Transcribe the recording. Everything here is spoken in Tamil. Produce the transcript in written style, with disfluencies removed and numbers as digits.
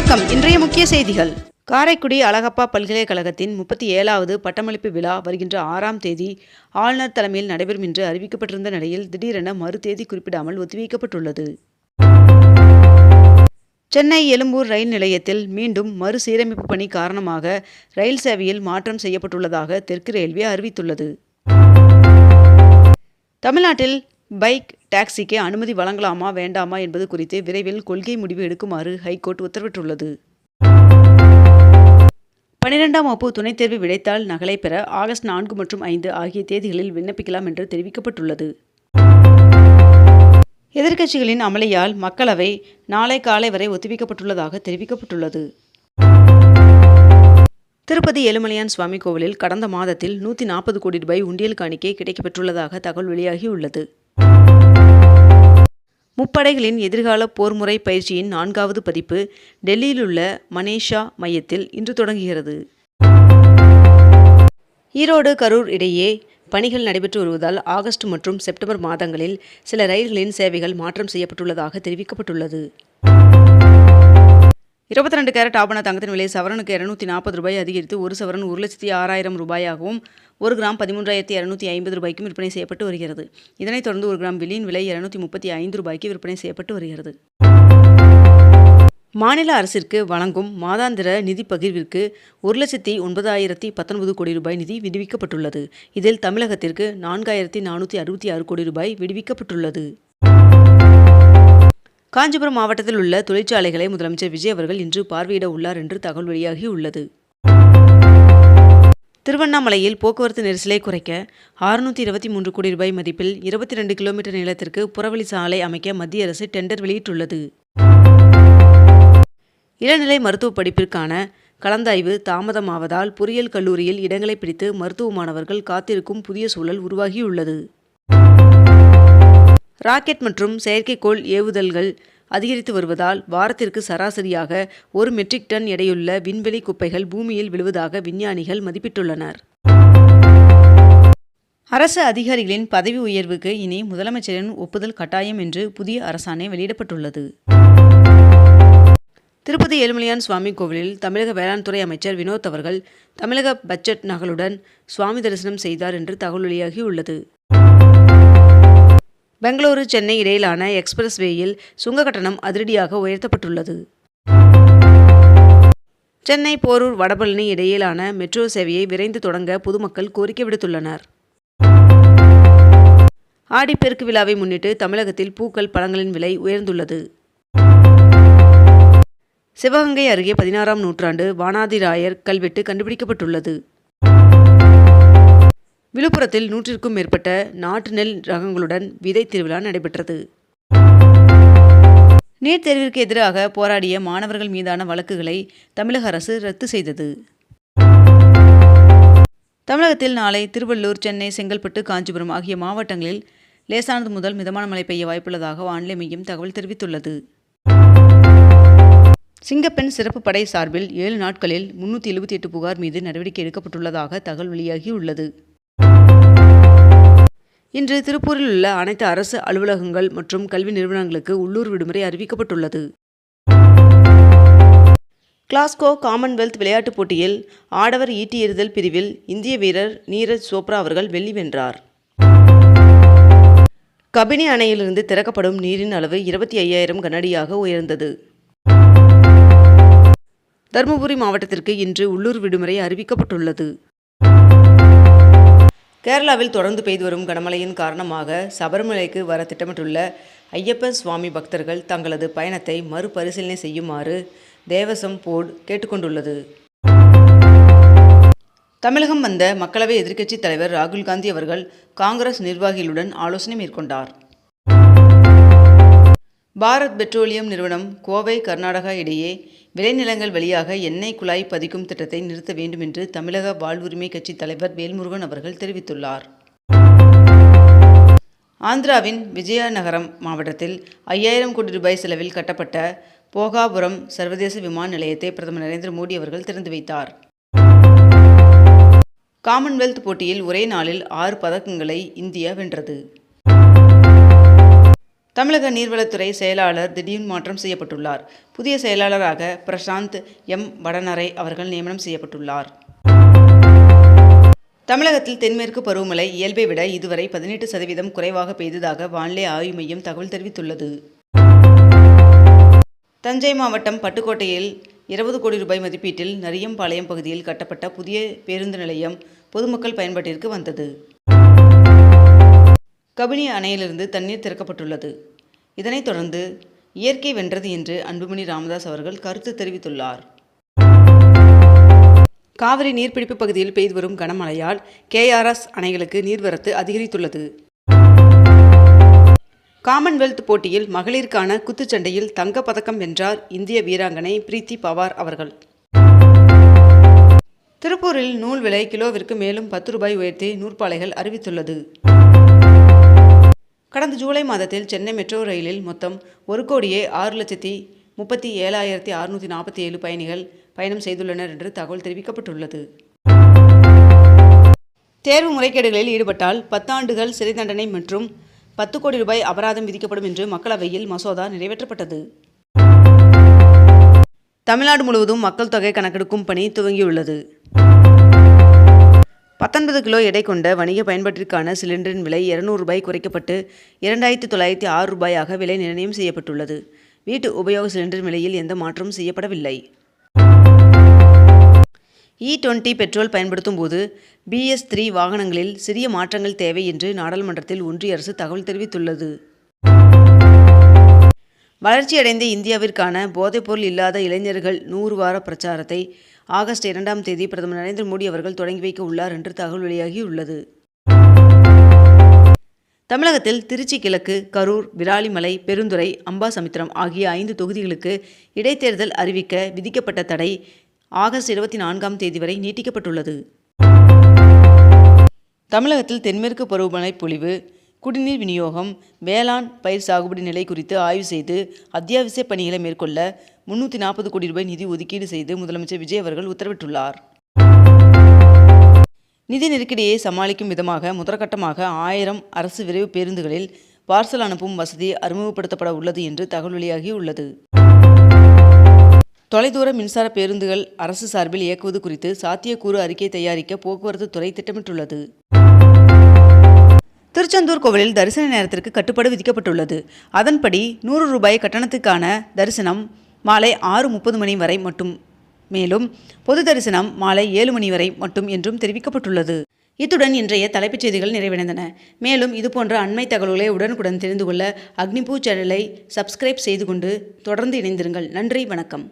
வணக்கம். இன்றைய முக்கிய செய்திகள். காரைக்குடி அழகப்பா பல்கலைக்கழகத்தின் 37வது பட்டமளிப்பு விழா வருகின்ற 6ஆம் தேதி ஆளுநர் தலைமையில் நடைபெறும் என்று அறிவிக்கப்பட்டிருந்த நிலையில் திடீரென மறு தேதி குறிப்பிடாமல் ஒத்திவைக்கப்பட்டுள்ளது. சென்னை எழும்பூர் ரயில் நிலையத்தில் மீண்டும் மறுசீரமைப்பு பணி காரணமாக ரயில் சேவையில் மாற்றம் செய்யப்பட்டுள்ளதாக தெற்கு ரயில்வே அறிவித்துள்ளது. தமிழ்நாட்டில் பைக் டாக்ஸிக்கு அனுமதி வழங்கலாமா வேண்டாமா என்பது குறித்து விரைவில் கொள்கை முடிவு எடுக்குமாறு ஹைகோர்ட் உத்தரவிட்டுள்ளது. 12ஆம் வகுப்பு துணைத் தேர்வு விடைத்தாள் நகலை பெற ஆகஸ்ட் 4 மற்றும் 5 ஆகிய தேதிகளில் விண்ணப்பிக்கலாம் என்று தெரிவிக்கப்பட்டுள்ளது. எதிர்க்கட்சிகளின் அமளியால் மக்களவை நாளை காலை வரை ஒத்திவைக்கப்பட்டுள்ளதாக தெரிவிக்கப்பட்டுள்ளது. திருப்பதி ஏழுமலையான் சுவாமி கோவிலில் கடந்த மாதத்தில் 140 கோடி ரூபாய் உண்டியல் காணிக்கை கிடைக்கப்பெற்றுள்ளதாக தகவல் வெளியாகியுள்ளது. முப்படைகளின் எதிர்கால போர்முறை பயிற்சியின் 4வது பதிப்பு டெல்லியில் உள்ள மனேஷா மையத்தில் இன்று தொடங்குகிறது. ஈரோடு கரூர் இடையே பணிகள் நடைபெற்று வருவதால் ஆகஸ்ட் மற்றும் செப்டம்பர் மாதங்களில் சில ரயில்களின் சேவைகள் மாற்றம் செய்யப்பட்டுள்ளதாக தெரிவிக்கப்பட்டுள்ளது. 22 கேரட் ஆபண தங்கத்தின் விலை சவரனுக்கு 240 ரூபாய் அதிகரித்து ஒரு சவரன் 1,06,000 ரூபாயாகவும் 1 கிராம் 13,250 ரூபாய்க்கும் விற்பனை செய்யப்பட்டு வருகிறது. இதனைத் தொடர்ந்து 1 கிராம் வெள்ளியின் விலை 235 ரூபாய்க்கு விற்பனை செய்யப்பட்டு வருகிறது. மாநில அரசிற்கு வழங்கும் மாதாந்திர நிதி பகிர்விற்கு 1,09,019 கோடி ரூபாய் நிதி விடுவிக்கப்பட்டுள்ளது. இதில் தமிழகத்திற்கு 4,466 கோடி ரூபாய் விடுவிக்கப்பட்டுள்ளது. காஞ்சிபுரம் மாவட்டத்தில் உள்ள தொழிற்சாலைகளை முதலமைச்சர் விஜய் அவர்கள் இன்று பார்வையிட உள்ளார் என்று தகவல் வெளியாகியுள்ளது. திருவண்ணாமலையில் போக்குவரத்து நெரிசலை குறைக்க 623 கோடி ரூபாய் மதிப்பில் 22 கிலோமீட்டர் நீளத்திற்கு புறவழி சாலை அமைக்க மத்திய அரசு டெண்டர் வெளியிட்டுள்ளது. இளநிலை மருத்துவ படிப்பிற்கான கலந்தாய்வு தாமதமாவதால் பொறியியல் கல்லூரியில் இடங்களை பிடித்து மருத்துவ மாணவர்கள் காத்திருக்கும் புதிய சூழல் உருவாகியுள்ளது. ராக்கெட் மற்றும் செயற்கைக்கோள் ஏவுதல்கள் அதிகரித்து வருவதால் வாரத்திற்கு சராசரியாக 1 மெட்ரிக் டன் எடையுள்ள விண்வெளி குப்பைகள் பூமியில் விழுவதாக விஞ்ஞானிகள் மதிப்பிட்டுள்ளனர். அரசு அதிகாரிகளின் பதவி உயர்வுக்கு இனி முதலமைச்சரின் ஒப்புதல் கட்டாயம் என்று புதிய அரசாணை வெளியிடப்பட்டுள்ளது. திருப்பதி ஏழுமலையான் சுவாமி கோவிலில் தமிழக வேளாண் துறை அமைச்சர் வினோத் அவர்கள் தமிழக பட்ஜெட் நகலுடன் சுவாமி தரிசனம் செய்தார் என்று தகவல் வெளியாகியுள்ளது. பெங்களூரு சென்னை இடையிலான எக்ஸ்பிரஸ் வேயில் சுங்க கட்டணம் அதிரடியாக உயர்த்தப்பட்டுள்ளது. சென்னை போரூர் வடபழனி இடையிலான மெட்ரோ சேவையை விரைந்து தொடங்க பொதுமக்கள் கோரிக்கை விடுத்துள்ளனர். ஆடிப்பெருக்கு விழாவை முன்னிட்டு தமிழகத்தில் பூக்கள் பழங்களின் விலை உயர்ந்துள்ளது. சிவகங்கை அருகே 16ஆம் நூற்றாண்டு வானாதிராயர் கல்வெட்டு கண்டுபிடிக்கப்பட்டுள்ளது. விழுப்புரத்தில் 100க்கும் மேற்பட்ட நாட்டு நெல் ரகங்களுடன் விதை திருவிழா நடைபெற்றது. நீட் தேர்விற்கு எதிராக போராடிய மாணவர்கள் மீதான வழக்குகளை தமிழக அரசு ரத்து செய்தது. தமிழகத்தில் நாளை திருவள்ளூர், சென்னை, செங்கல்பட்டு, காஞ்சிபுரம் ஆகிய மாவட்டங்களில் லேசானது முதல் மிதமான மழை பெய்ய வாய்ப்புள்ளதாக வானிலை மையம் தகவல் தெரிவித்துள்ளது. சிங்கப்பெண் சிறப்பு படை சார்பில் 7 நாட்களில் 378 புகார் மீது நடவடிக்கை எடுக்கப்பட்டுள்ளதாக தகவல் வெளியாகியுள்ளது. இன்று திருப்பூரில் உள்ள அனைத்து அரசு அலுவலகங்கள் மற்றும் கல்வி நிறுவனங்களுக்கு உள்ளூர் விடுமுறை அறிவிக்கப்பட்டுள்ளது. கிளாஸ்கோ காமன்வெல்த் விளையாட்டுப் போட்டியில் ஆடவர் ஈட்டி எறிதல் பிரிவில் இந்திய வீரர் நீரஜ் சோப்ரா அவர்கள் வெள்ளி வென்றார். கபினி அணையிலிருந்து திறக்கப்படும் நீரின் அளவு 25,000 கனஅடியாக உயர்ந்தது. தருமபுரி மாவட்டத்திற்கு இன்று உள்ளூர் விடுமுறை அறிவிக்கப்பட்டுள்ளது. கேரளாவில் தொடர்ந்து பெய்து வரும் கனமழையின் காரணமாக சபரிமலைக்கு வர திட்டமிட்டுள்ள ஐயப்ப சுவாமி பக்தர்கள் தங்களது பயணத்தை மறுபரிசீலனை செய்யுமாறு தேவசம் போர்டு கேட்டுக்கொண்டுள்ளது. தமிழகம் வந்த மக்களவை எதிர்க்கட்சித் தலைவர் ராகுல் காந்தி அவர்கள் காங்கிரஸ் நிர்வாகிகளுடன் ஆலோசனை மேற்கொண்டார். பாரத் பெட்ரோலியம் நிறுவனம் கோவை, கர்நாடகா இடையே விளைநிலங்கள் வழியாக எண்ணெய் குழாய் பதிக்கும் திட்டத்தை நிறுத்த வேண்டும் என்று தமிழக வாழ்வுரிமை கட்சி தலைவர் வேல்முருகன் அவர்கள் தெரிவித்துள்ளார். ஆந்திராவின் விஜயநகரம் மாவட்டத்தில் 5,000 கோடி ரூபாய் செலவில் கட்டப்பட்ட போகாபுரம் சர்வதேச விமான நிலையத்தை பிரதமர் நரேந்திர மோடி அவர்கள் திறந்து வைத்தார். காமன்வெல்த் போட்டியில் ஒரே நாளில் 6 பதக்கங்களை இந்தியா வென்றது. தமிழக நீர்வளத்துறை செயலாளர் திடீர் மாற்றம் செய்யப்பட்டுள்ளார். புதிய செயலாளராக பிரசாந்த் எம். வடநரை அவர்கள் நியமனம் செய்யப்பட்டுள்ளார். தமிழகத்தில் தென்மேற்கு பருவமழை இயல்பை விட இதுவரை 18% குறைவாக பெய்ததாக வானிலை ஆய்வு மையம் தகவல் தெரிவித்துள்ளது. தஞ்சை மாவட்டம் பட்டுக்கோட்டையில் 20 கோடி ரூபாய் மதிப்பீட்டில் நரியம்பாளையம் பகுதியில் கட்டப்பட்ட புதிய பேருந்து நிலையம் பொதுமக்கள் பயன்பாட்டிற்கு வந்தது. கபினி அணையிலிருந்து தண்ணீர் திறக்கப்பட்டுள்ளது. இதனைத் தொடர்ந்து இயற்கை வென்றது என்று அன்புமணி ராமதாஸ் அவர்கள் கருத்து தெரிவித்துள்ளார். காவிரி நீர்பிடிப்பு பகுதியில் பெய்து வரும் கனமழையால் KRS அணைகளுக்கு நீர்வரத்து அதிகரித்துள்ளது. காமன்வெல்த் போட்டியில் மகளிருக்கான குத்துச்சண்டையில் தங்கப் பதக்கம் வென்றார் இந்திய வீராங்கனை பிரீத்தி பவார் அவர்கள். திருப்பூரில் நூல் விலை கிலோவிற்கு மேலும் 10 ரூபாய் உயர்த்தி நூற்பாலைகள் அறிவித்துள்ளது. கடந்த ஜூலை மாதத்தில் சென்னை மெட்ரோ ரயிலில் மொத்தம் 1,06,37,647 பயணிகள் பயணம் செய்துள்ளனர் என்று தகவல் தெரிவிக்கப்பட்டுள்ளது. தேர்வு முறைகேடுகளில் ஈடுபட்டால் 10 ஆண்டுகள் சிறை தண்டனை மற்றும் 10 கோடி ரூபாய் அபராதம் விதிக்கப்படும் என்று மக்களவையில் மசோதா நிறைவேற்றப்பட்டது. தமிழ்நாடு முழுவதும் மக்கள் தொகை கணக்கெடுக்கும் பணி துவங்கியுள்ளது. 19 கிலோ எடை கொண்ட வணிக பயன்பாட்டிற்கான சிலிண்டரின் விலை 200 ரூபாய் குறைக்கப்பட்டு 2,906 ரூபாயாக விலை நிர்ணயம் செய்யப்பட்டுள்ளது. வீட்டு உபயோக சிலிண்டர் விலையில் எந்த மாற்றமும் செய்யப்படவில்லை. E20 பெட்ரோல் பயன்படுத்தும் போது BS3 வாகனங்களில் சிறிய மாற்றங்கள் தேவை என்று நாடாளுமன்றத்தில் ஒன்றிய அரசு தகவல் தெரிவித்துள்ளது. வளர்ச்சியடைந்த இந்தியாவிற்கான போதைப்பொருள் இல்லாத இளைஞர்கள் 100 வார பிரச்சாரத்தை ஆகஸ்ட் 2ஆம் தேதி பிரதமர் நரேந்திர மோடி அவர்கள் தொடங்கி வைக்க உள்ளார் என்று தகவல் வெளியாகியுள்ளது. தமிழகத்தில் திருச்சி கிழக்கு, கரூர், விராலிமலை, பெருந்துறை, அம்பாசமுத்திரம் ஆகிய 5 தொகுதிகளுக்கு இடைத்தேர்தல் அறிவிக்க விதிக்கப்பட்ட தடை ஆகஸ்ட் 24ஆம் தேதி வரை நீட்டிக்கப்பட்டுள்ளது. தமிழகத்தில் தென்மேற்கு பருவமழை பொழிவு, குடிநீர் விநியோகம், வேளாண் பயிர் சாகுபடி நிலை குறித்து ஆய்வு செய்து அத்தியாவசிய பணிகளை மேற்கொள்ள 340 கோடி ரூபாய் நிதி ஒதுக்கீடு செய்து முதலமைச்சர் விஜய் அவர்கள் உத்தரவிட்டுள்ளார். நிதி நெருக்கடியை சமாளிக்கும் விதமாக முதற்கட்டமாக 1000 அரசு விரைவு பேருந்துகளில் பார்சல் அனுப்பும் வசதி அறிமுகப்படுத்தப்பட உள்ளது என்று தகவல் வெளியாகியுள்ளது. தொலைதூர மின்சார பேருந்துகள் அரசு சார்பில் இயக்குவது குறித்து சாத்தியக்கூறு அறிக்கை தயாரிக்க போக்குவரத்து துறை திட்டமிட்டுள்ளது. திருச்செந்தூர் கோவிலில் தரிசன நேரத்திற்கு கட்டுப்பாடு விதிக்கப்பட்டுள்ளது. அதன்படி 100 ரூபாய் கட்டணத்துக்கான தரிசனம் மாலை 6:30 மணி வரை மட்டும், மேலும் பொது தரிசனம் மாலை 7 மணி வரை மட்டும் என்றும் தெரிவிக்கப்பட்டுள்ளது. இத்துடன் இன்றைய தலைப்புச் செய்திகள் நிறைவடைந்தன. மேலும் இதுபோன்ற அண்மை தகவல்களை உடனுக்குடன் தெரிந்து கொள்ள அக்னிபூ சேனலை சப்ஸ்கிரைப் செய்து கொண்டு தொடர்ந்து இணைந்திருங்கள். நன்றி, வணக்கம்.